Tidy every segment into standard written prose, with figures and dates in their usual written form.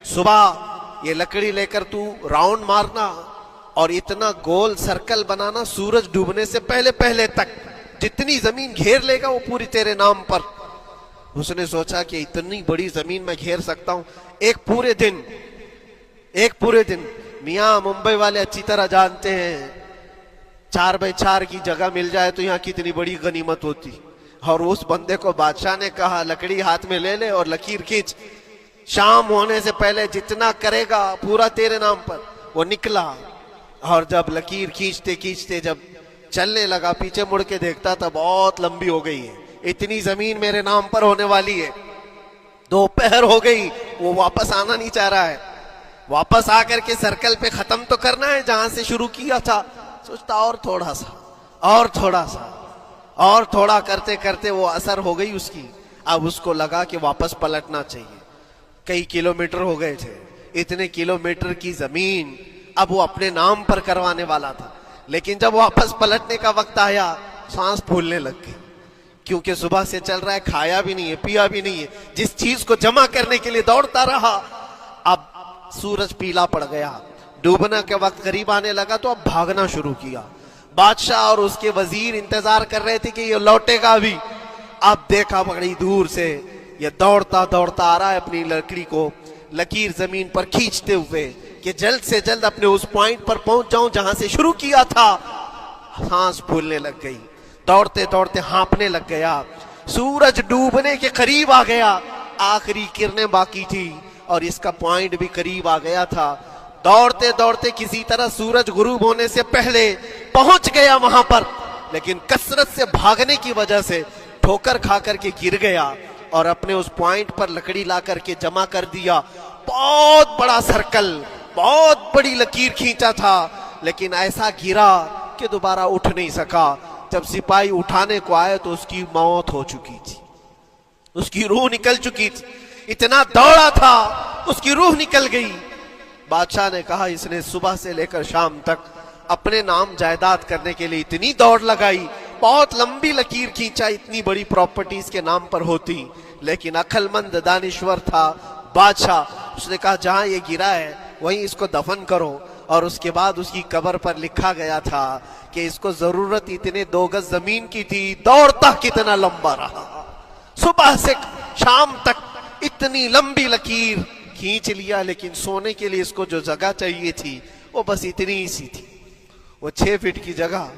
सुबह ये लकड़ी लेकर तू राउंड मारना और इतना गोल सर्कल बनाना सूरज डूबने से पहले पहले तक, जितनी जमीन घेर लेगा वो पूरी तेरे नाम पर। उसने सोचा कि इतनी बड़ी जमीन मैं घेर सकता हूं एक पूरे दिन। मियां मुंबई वाले अच्छी तरह जानते हैं 4x4 की जगह मिल जाए तो यहाँ कितनी बड़ी गनीमत होती। और उस बंदे को बादशाह ने कहा लकड़ी हाथ में ले ले और लकीर खींच, शाम होने से पहले जितना करेगा पूरा तेरे नाम पर। वो निकला और जब लकीर खींचते खींचते जब चलने लगा, पीछे मुड़ के देखता तब बहुत लंबी हो गई है, इतनी जमीन मेरे नाम पर होने वाली है। दोपहर हो गई, वो वापस आना नहीं चाह रहा है। वापस आकर के सर्कल पे खत्म तो करना है जहां से शुरू किया था। सोचता और थोड़ा करते करते वो असर हो गई उसकी। अब उसको लगा कि वापस पलटना चाहिए। कई किलोमीटर हो गए थे, इतने किलोमीटर की जमीन अब वो अपने नाम पर करवाने वाला था। लेकिन जब वापस पलटने का वक्त आया, सांस फूलने लग गई, क्योंकि सुबह से चल रहा है, खाया भी नहीं है, पिया भी नहीं है। जिस चीज को जमा करने के लिए दौड़ता रहा, अब सूरज पीला पड़ गया, डूबने के वक्त करीब आने लगा तो अब भागना शुरू किया। बादशाह और उसके वजीर इंतजार कर रहे थे कि ये लौटेगा भी। अब देखा बड़ी दूर से ये दौड़ता दौड़ता आ रहा है, अपनी लकड़ी को लकीर जमीन पर खींचते हुए कि जल्द से जल्द अपने उस पॉइंट पर पहुंच जाऊं जहां से शुरू किया था। सांस फूलने लग गई, दौड़ते दौड़ते हाँफने लग गया। सूरज डूबने के करीब आ गया, आखिरी किरणें बाकी थी और इसका पॉइंट भी करीब आ गया था। दौड़ते दौड़ते किसी तरह सूरज गुरूब होने से पहले पहुंच गया वहां पर, लेकिन कसरत से भागने की वजह से ठोकर खा करके गिर गया और अपने उस पॉइंट पर लकड़ी ला करके जमा कर दिया। बहुत बड़ा सर्कल, बहुत बड़ी लकीर खींचा था, लेकिन ऐसा गिरा कि दोबारा उठ नहीं सका। जब सिपाही उठाने को आए तो उसकी मौत हो चुकी थी, उसकी रूह निकल चुकी थी। इतना दौड़ा था, उसकी रूह निकल गई। बादशाह ने कहा इसने सुबह से लेकर शाम तक अपने नाम जायदाद करने के लिए इतनी दौड़ लगाई, बहुत लंबी लकीर खींचा, इतनी बड़ी प्रॉपर्टीज के नाम पर होती, लेकिन अक्लमंद दानिश्वर था बादशाह। उसने कहा जहां ये गिरा है वहीं इसको दफन करो। और उसके बाद उसकी कब्र पर लिखा गया था कि इसको जरूरत इतने 2 गज जमीन की थी, दौड़ता कितना लंबा रहा, सुबह से शाम तक इतनी लंबी लकीर खींच लिया, लेकिन सोने के लिए इसको जो जगह चाहिए थी वो बस इतनी ही सी थी, वो 6 फीट की जगह।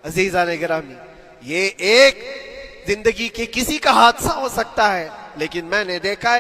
अजीजा ने गिरामी, ये एक जिंदगी के किसी का हादसा हो सकता है, लेकिन मैंने देखा है